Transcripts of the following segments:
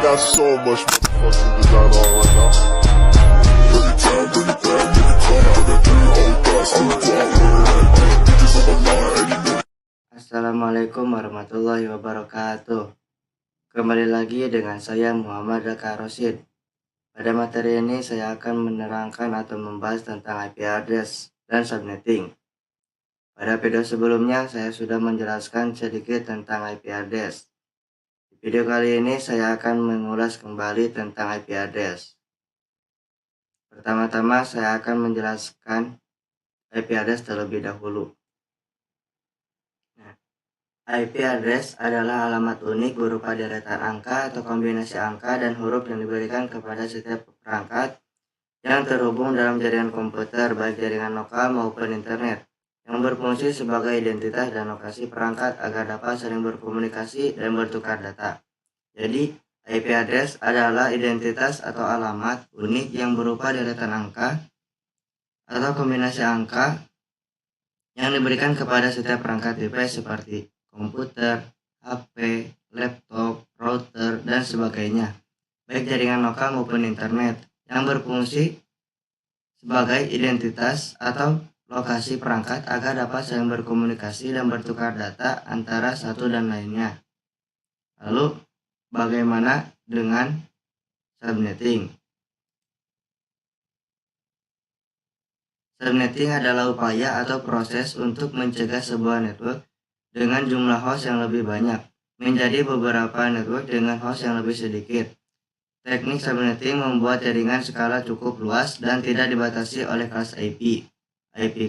got so much motherfucking design on right now. Bring it down, bring it down, make it come. I got 3 whole thoughts on the block. Bitches on my line, and you know. Assalamualaikum warahmatullahi wabarakatuh. Kembali lagi dengan saya Muhammad Daka Rosid. Pada materi ini saya akan menerangkan atau membahas tentang IP address dan subnetting. Pada video sebelumnya saya sudah menjelaskan sedikit tentang IP address. Di video kali ini saya akan mengulas kembali tentang IP address. Pertama-tama saya akan menjelaskan IP address terlebih dahulu. IP address adalah alamat unik berupa deretan angka atau kombinasi angka dan huruf yang diberikan kepada setiap perangkat yang terhubung dalam jaringan komputer, baik jaringan lokal maupun internet, yang berfungsi sebagai identitas dan lokasi perangkat agar dapat saling berkomunikasi dan bertukar data. Jadi, IP address adalah identitas atau alamat unik yang berupa deretan angka atau kombinasi angka yang diberikan kepada setiap perangkat device seperti komputer, HP, laptop, router, dan sebagainya, baik jaringan lokal maupun internet, yang berfungsi sebagai identitas atau lokasi perangkat agar dapat saling berkomunikasi dan bertukar data antara satu dan lainnya. Lalu, bagaimana dengan subnetting? Subnetting adalah upaya atau proses untuk mencegah sebuah network dengan jumlah host yang lebih banyak menjadi beberapa network dengan host yang lebih sedikit. Teknik subnetting membuat jaringan skala cukup luas dan tidak dibatasi oleh kelas IP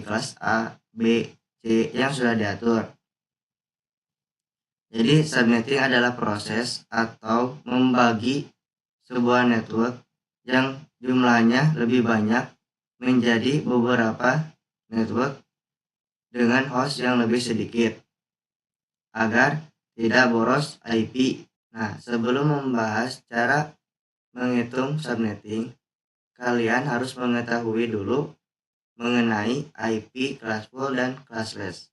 kelas A, B, C yang sudah diatur. Jadi subnetting adalah proses atau membagi sebuah network yang jumlahnya lebih banyak menjadi beberapa network dengan host yang lebih sedikit agar tidak boros IP. Nah, sebelum membahas cara menghitung subnetting, kalian harus mengetahui dulu mengenai IP classful dan classless.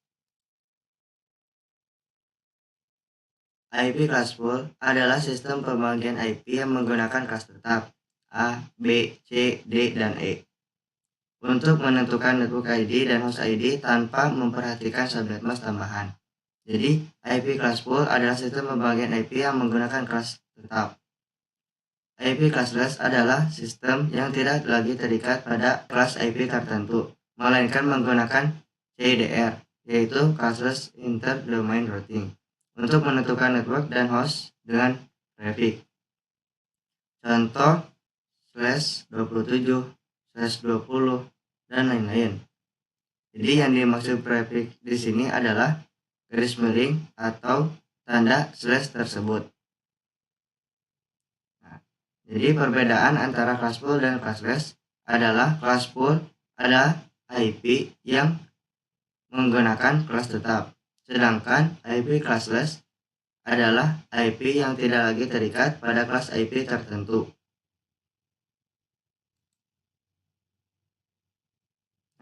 IP classful adalah sistem pembagian IP yang menggunakan kelas tetap A, B, C, D, dan E untuk menentukan network ID dan host ID tanpa memperhatikan subnet mask tambahan. Jadi, IP classful adalah sistem pembagian IP yang menggunakan kelas tetap. IP classless adalah sistem yang tidak lagi terikat pada kelas IP tertentu, melainkan menggunakan CIDR, yaitu Classless Inter-Domain Routing, untuk menentukan network dan host dengan prefix. Contoh, /27, /20, dan lain-lain. Jadi yang dimaksud prefix di sini adalah garis miring atau tanda slash tersebut. Nah, jadi perbedaan antara classful dan classless adalah classful adalah IP yang menggunakan kelas tetap, sedangkan IP classless adalah IP yang tidak lagi terikat pada kelas IP tertentu.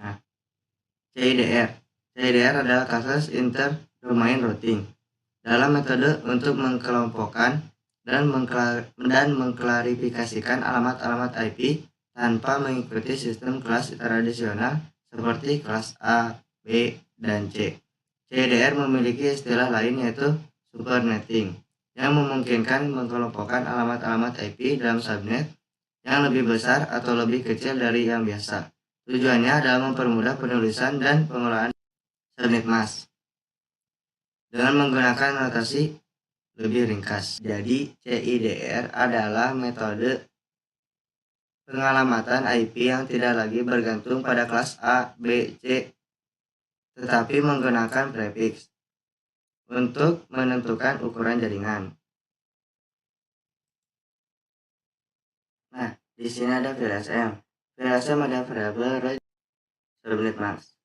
Nah, CIDR adalah Classless Inter-Domain Routing dalam metode untuk mengkelompokkan dan mengklarifikasikan alamat-alamat IP tanpa mengikuti sistem kelas tradisional seperti kelas A, B, dan C. CIDR memiliki istilah lain yaitu subnetting yang memungkinkan mengkelompokkan alamat-alamat IP dalam subnet yang lebih besar atau lebih kecil dari yang biasa. Tujuannya adalah mempermudah penulisan dan pengolahan subnet mask dengan menggunakan notasi lebih ringkas. Jadi, CIDR adalah metode pengalamatan IP yang tidak lagi bergantung pada kelas A, B, C, tetapi menggunakan prefix untuk menentukan ukuran jaringan. Nah, di sini ada VLSM. VLSM ada variabel range subnet mask.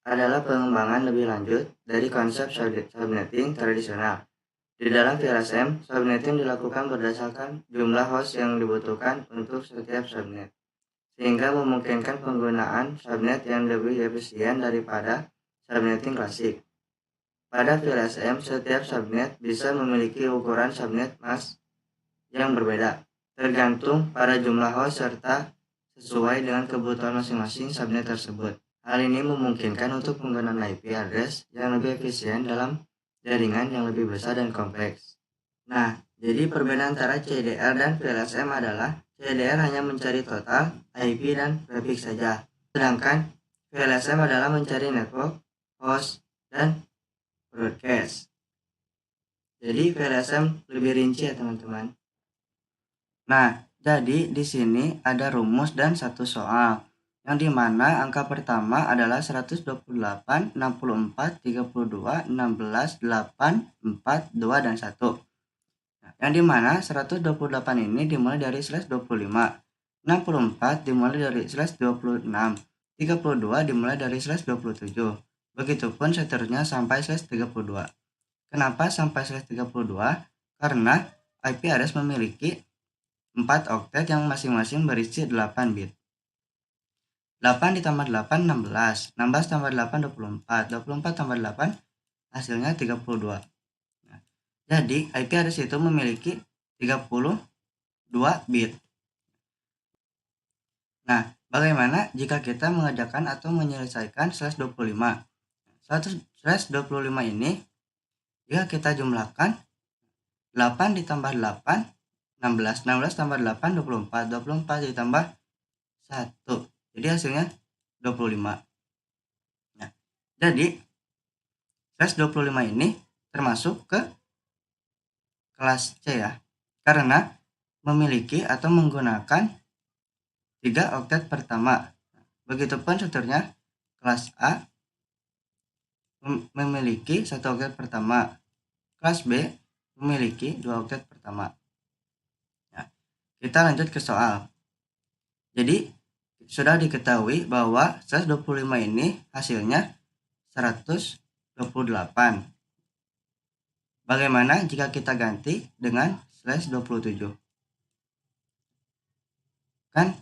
Adalah pengembangan lebih lanjut dari konsep subnetting tradisional. Di dalam VLSM, subnetting dilakukan berdasarkan jumlah host yang dibutuhkan untuk setiap subnet, sehingga memungkinkan penggunaan subnet yang lebih efisien daripada subnetting klasik. Pada VLSM, setiap subnet bisa memiliki ukuran subnet mask yang berbeda, tergantung pada jumlah host serta sesuai dengan kebutuhan masing-masing subnet tersebut. Hal ini memungkinkan untuk penggunaan IP address yang lebih efisien dalam jaringan yang lebih besar dan kompleks. Nah, jadi perbedaan antara CDR dan VLSM adalah CDR hanya mencari total, IP, dan prefix saja. Sedangkan VLSM adalah mencari network, host, dan broadcast. Jadi VLSM lebih rinci ya teman-teman. Nah, jadi di sini ada rumus dan satu soal, yang dimana angka pertama adalah 128, 64, 32, 16, 8, 4, 2, dan 1. Nah, yang dimana 128 ini dimulai dari slash 25, 64 dimulai dari slash 26, 32 dimulai dari slash 27, begitupun seterusnya sampai slash 32. Kenapa sampai slash 32? Karena IP address memiliki 4 oktet yang masing-masing berisi 8 bit. 8 ditambah 8, 16. 16 tambah 8, 24. 24 tambah 8, hasilnya 32. Nah, jadi IP address itu memiliki 32 bit. Nah, bagaimana jika kita mengerjakan atau menyelesaikan slash 25? Slash 25 ini, jika kita jumlahkan 8 ditambah 8, 16, 16 tambah 8, 24, 24 ditambah 1, jadi hasilnya 25. Nah, jadi slash 25 ini termasuk ke kelas C ya, karena memiliki atau menggunakan 3 oktet pertama. Begitupun seterusnya, kelas A memiliki 1 oktet pertama, kelas B memiliki 2 oktet pertama. Kita lanjut ke soal. Jadi sudah diketahui bahwa slash 25 ini hasilnya 128. Bagaimana jika kita ganti dengan slash 27? Kan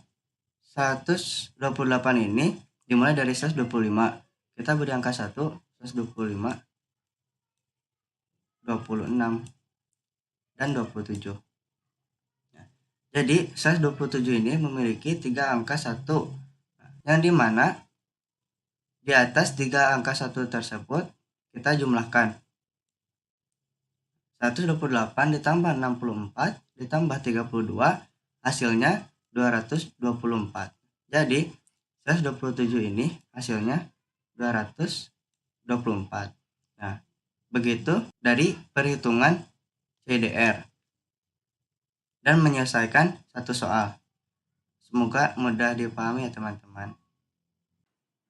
128 ini dimulai dari slash 25. Kita beri angka 1, slash 25, 26, dan 27. Jadi slash 27 ini memiliki 3 angka 1, yang dimana di atas 3 angka 1 tersebut kita jumlahkan. 128 ditambah 64 ditambah 32, hasilnya 224. Jadi slash 27 ini hasilnya 224. Nah, begitu dari perhitungan CDR dan menyelesaikan satu soal. Semoga mudah dipahami ya teman-teman.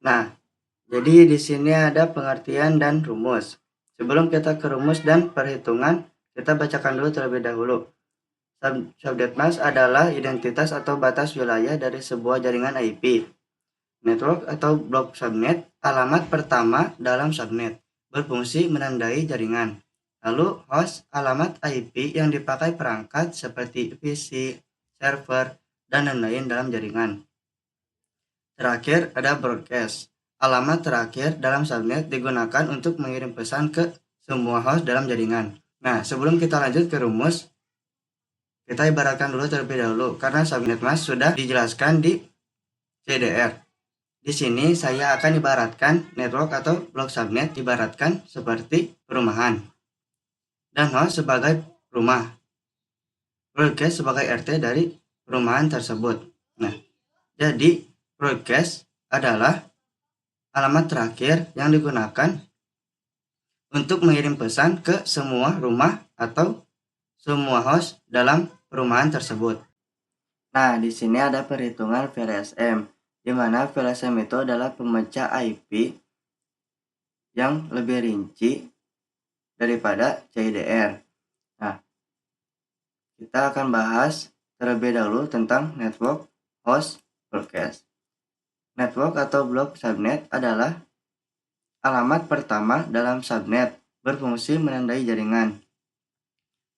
Nah, jadi di sini ada pengertian dan rumus. Sebelum kita ke rumus dan perhitungan, kita bacakan dulu terlebih dahulu. Subnet mask adalah identitas atau batas wilayah dari sebuah jaringan IP. Network atau blok subnet, alamat pertama dalam subnet, berfungsi menandai jaringan. Lalu host, alamat IP yang dipakai perangkat seperti PC, server, dan lain-lain dalam jaringan. Terakhir ada broadcast. Alamat terakhir dalam subnet digunakan untuk mengirim pesan ke semua host dalam jaringan. Nah, sebelum kita lanjut ke rumus, kita ibaratkan dulu terlebih dahulu karena subnet mask sudah dijelaskan di CDR. Di sini saya akan ibaratkan network atau blok subnet ibaratkan seperti perumahan, dan host sebagai rumah, broadcast sebagai RT dari perumahan tersebut. Nah, jadi broadcast adalah alamat terakhir yang digunakan untuk mengirim pesan ke semua rumah atau semua host dalam perumahan tersebut. Nah, di sini ada perhitungan VLSM, di mana VLSM itu adalah pemecah IP yang lebih rinci daripada CDR. Nah, kita akan bahas terlebih dahulu tentang network, host, broadcast. Network atau blok subnet adalah alamat pertama dalam subnet, berfungsi menandai jaringan.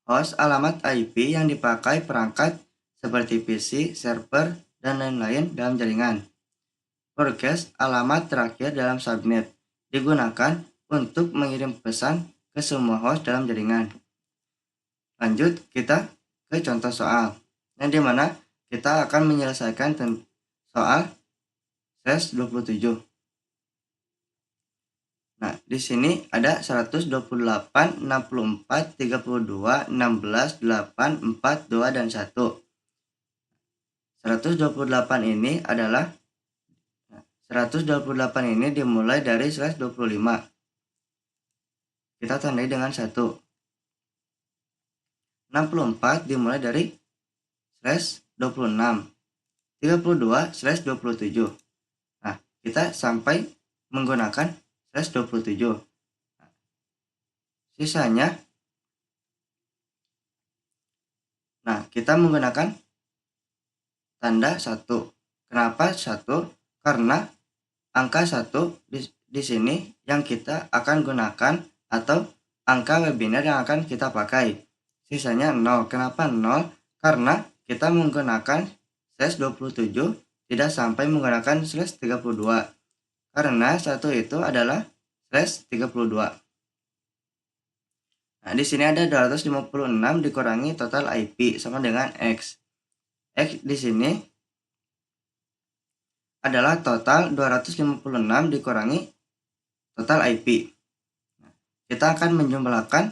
Host, alamat IP yang dipakai perangkat seperti PC, server, dan lain-lain dalam jaringan. Broadcast, alamat terakhir dalam subnet, digunakan untuk mengirim pesan ke semua host dalam jaringan. Lanjut kita ke contoh soal. Yang dimana kita akan menyelesaikan soal SES 27. Nah, di sini ada 128, 64, 32, 16, 8, 4, 2, dan 1. 128 ini adalah 128 ini dimulai dari slash 25. Kita tandai dengan 1. 64 dimulai dari slash 26. 32 slash 27. Nah, kita sampai menggunakan slash 27. Sisanya, nah kita menggunakan tanda 1. Kenapa 1? Karena angka 1 di sini yang kita akan gunakan atau angka webinar yang akan kita pakai. Sisanya 0. Kenapa 0? Karena kita menggunakan slash 27 tidak sampai menggunakan slash 32. Karena 1 itu adalah slash 32. Nah, di sini ada 256 dikurangi total IP sama dengan X. X di sini adalah total 256 dikurangi total IP. Nah, kita akan menjumlahkan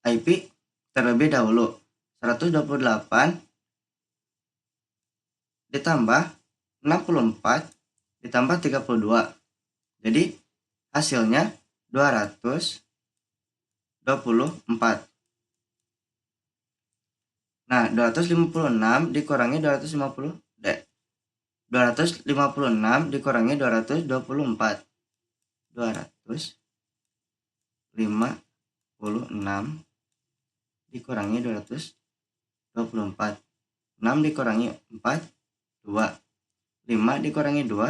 IP terlebih dahulu. 128 ditambah 64 ditambah 32. Jadi hasilnya 224. Nah, 256 dikurangi 256 dikurangi 224. 256 dikurangi 224. 6 dikurangi 4, 2. 5 dikurangi 2,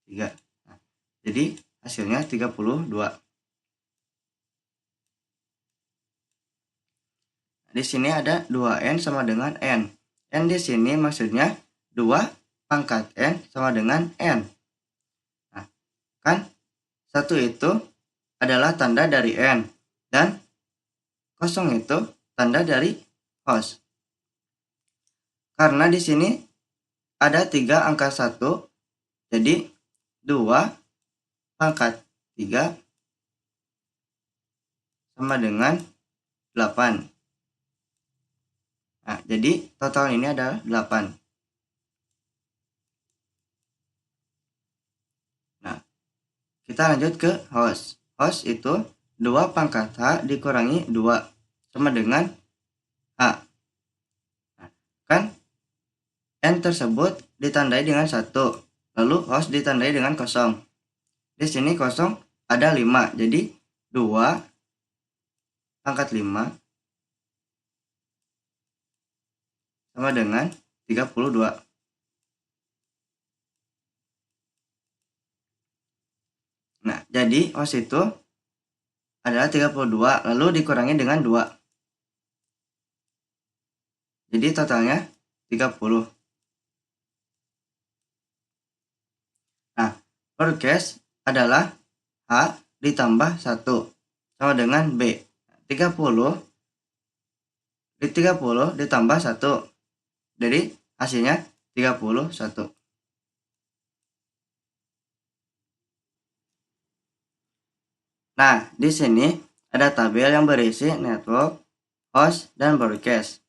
3. Nah, jadi hasilnya 32. Di sini ada 2N sama dengan N. N di sini maksudnya 2 pangkat N sama dengan N. Nah, kan 1 itu adalah tanda dari N. Dan 0 itu tanda dari host. Karena di sini ada 3 angka 1. Jadi 2 pangkat 3 sama dengan 8. Nah, jadi total ini adalah 8. Nah, kita lanjut ke host. Host itu 2 pangkat H dikurangi 2 sama dengan H. Nah, kan N tersebut ditandai dengan 1. Lalu host ditandai dengan 0. Di sini 0 ada 5. Jadi 2 pangkat 5 sama dengan 32. Nah, jadi host itu adalah 32 lalu dikurangi dengan 2. Jadi totalnya 30. Nah, broadcast adalah H ditambah 1 sama dengan B. 30 ditambah 1. Jadi hasilnya 31. Nah, di sini ada tabel yang berisi network, host, dan broadcast.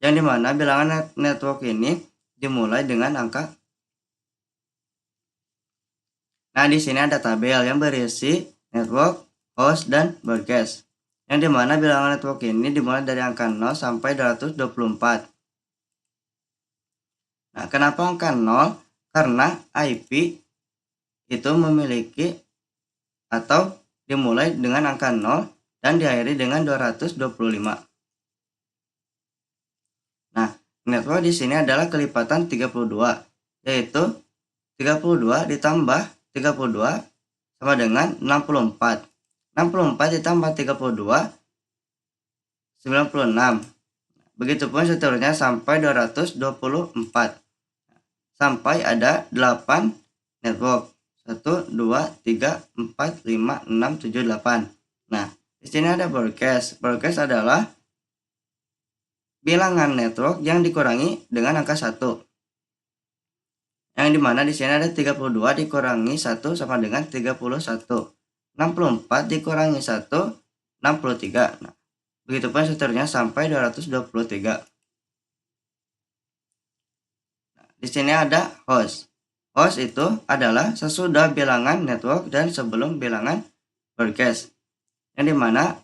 Yang dimana bilangan network ini dimulai dengan angka. Nah, di sini ada tabel yang berisi network, host, dan broadcast. Yang dimana bilangan network ini dimulai dari angka 0 sampai 224. Nah, kenapa angka 0? Karena IP itu memiliki atau dimulai dengan angka 0 dan diakhiri dengan 225. Nah, network di sini adalah kelipatan 32, yaitu 32 ditambah 32 sama dengan 64. 64 ditambah 32 96. Begitupun seterusnya sampai 224. Sampai ada 8 network. 1, 2, 3, 4, 5, 6, 7, 8. Nah, Di sini ada broadcast. Broadcast adalah bilangan network yang dikurangi dengan angka 1. Yang dimana di sini ada 32 dikurangi 1 sama dengan 31. 64 dikurangi 1, 63. Nah, begitupun seterusnya sampai 223. Nah, di sini ada host. Host itu adalah sesudah bilangan network dan sebelum bilangan broadcast. Yang dimana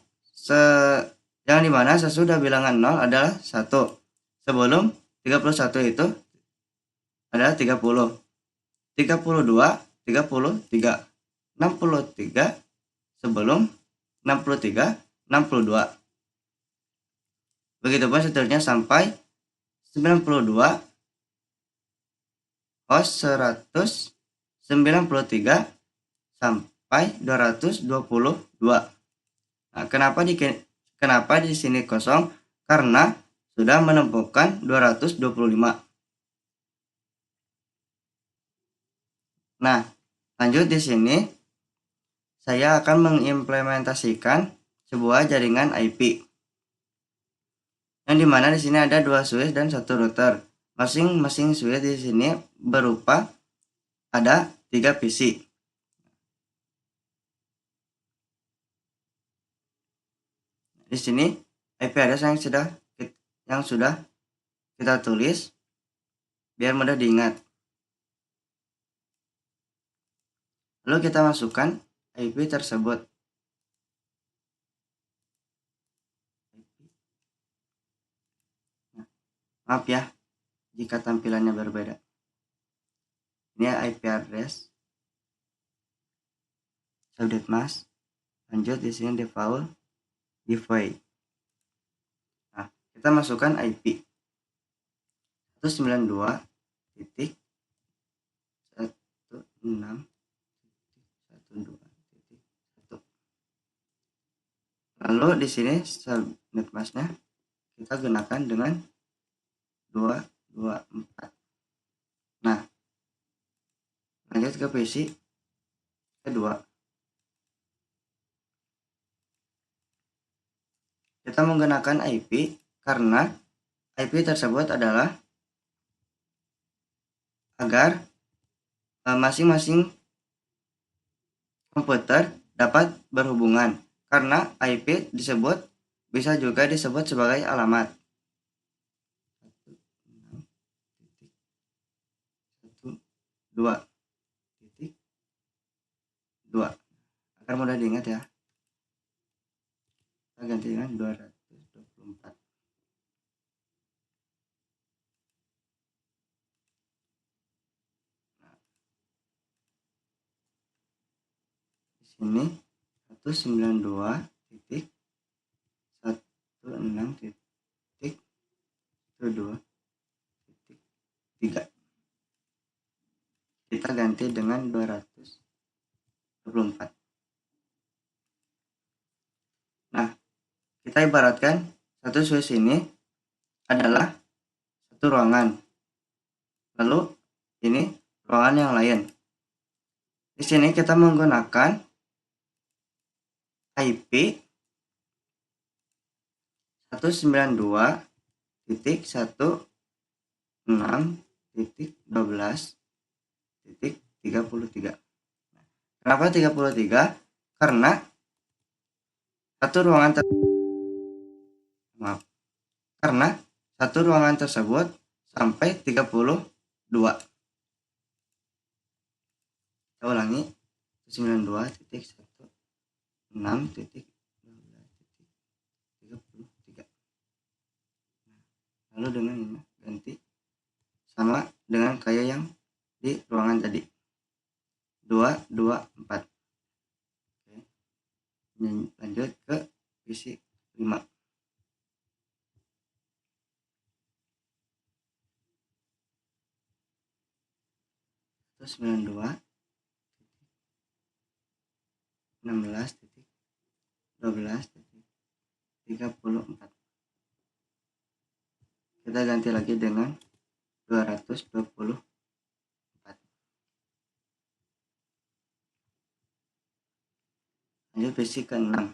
sesudah bilangan 0 adalah 1. Sebelum 31 itu adalah 30. 32, 33. 63 sebelum 63, 62. Begitupun seterusnya sampai 92, host 100, 93 sampai 222. Nah, kenapa di sini kosong? Karena sudah menemukan 225. Nah, lanjut di sini saya akan mengimplementasikan sebuah jaringan IP. Yang dimana di sini ada 2 switch dan 1 router. Masing-masing switch di sini berupa ada 3 PC. Di sini IP address yang sudah kita tulis biar mudah diingat. Lalu kita masukkan IP tersebut. Nah, maaf ya jika tampilannya berbeda. Ini IP address subnet mask. Lanjut di sini default default. Nah, kita masukkan IP 192.168.1.12.1. Lalu di sini subnet masknya kita gunakan dengan 224. Nah, lanjut ke PC kedua. Kita menggunakan IP karena IP tersebut adalah agar masing-masing komputer dapat berhubungan, karena IP bisa juga disebut sebagai alamat. 2.2 agar mudah diingat ya. Kita ganti dengan 224. Nah, di sini 192.168.1.2.3. Kita ganti dengan 224. Nah, kita ibaratkan satu switch ini adalah satu ruangan. Lalu ini ruangan yang lain. Di sini kita menggunakan IP 192.168.1.12.33. Kenapa 33? Karena satu ruangan tersebut sampai 32. Kita ulangi 92.168.1.12.33. Lalu dengan ini ganti sama dengan kayak yang di ruangan tadi 224. Oke. Lanjut ke PC 5. Terus 92.16.12.34. Kita ganti lagi dengan 224. Lanjut PC ke-6.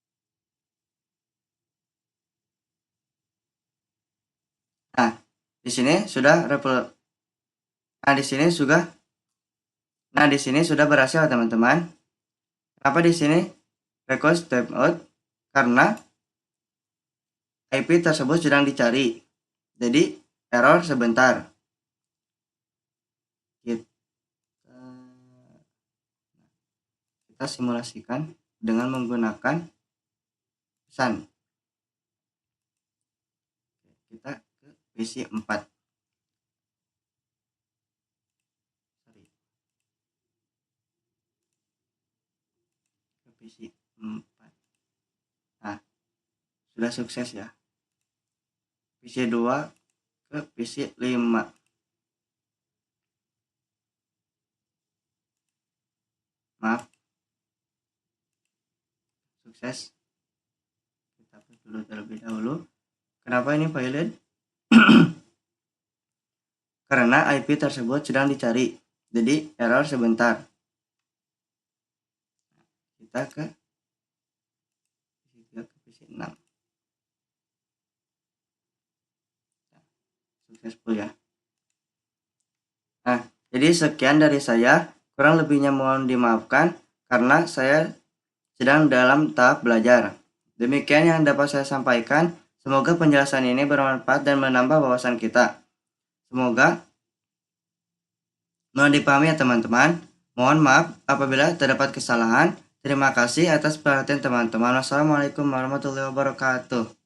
sini sudah di sini sudah berhasil teman-teman. Kenapa di sini request timeout? Karena IP tersebut sedang dicari. Jadi error sebentar. Kita simulasikan dengan menggunakan pesan. Kita ke PC 4. Ke PC 4. Nah, sudah sukses ya. PC 2 ke PC 5. Maaf. Sukses. Kita buat dulu terlebih dahulu. Kenapa ini failed? Karena IP tersebut sedang dicari. Jadi error sebentar. Kita ke PC 6. Successful ya. Nah, jadi sekian dari saya. Kurang lebihnya mohon dimaafkan karena saya sedang dalam tahap belajar. Demikian yang dapat saya sampaikan. Semoga penjelasan ini bermanfaat dan menambah wawasan kita. Semoga mohon dipahami ya teman-teman. Mohon maaf apabila terdapat kesalahan. Terima kasih atas perhatian teman-teman. Wassalamualaikum warahmatullahi wabarakatuh.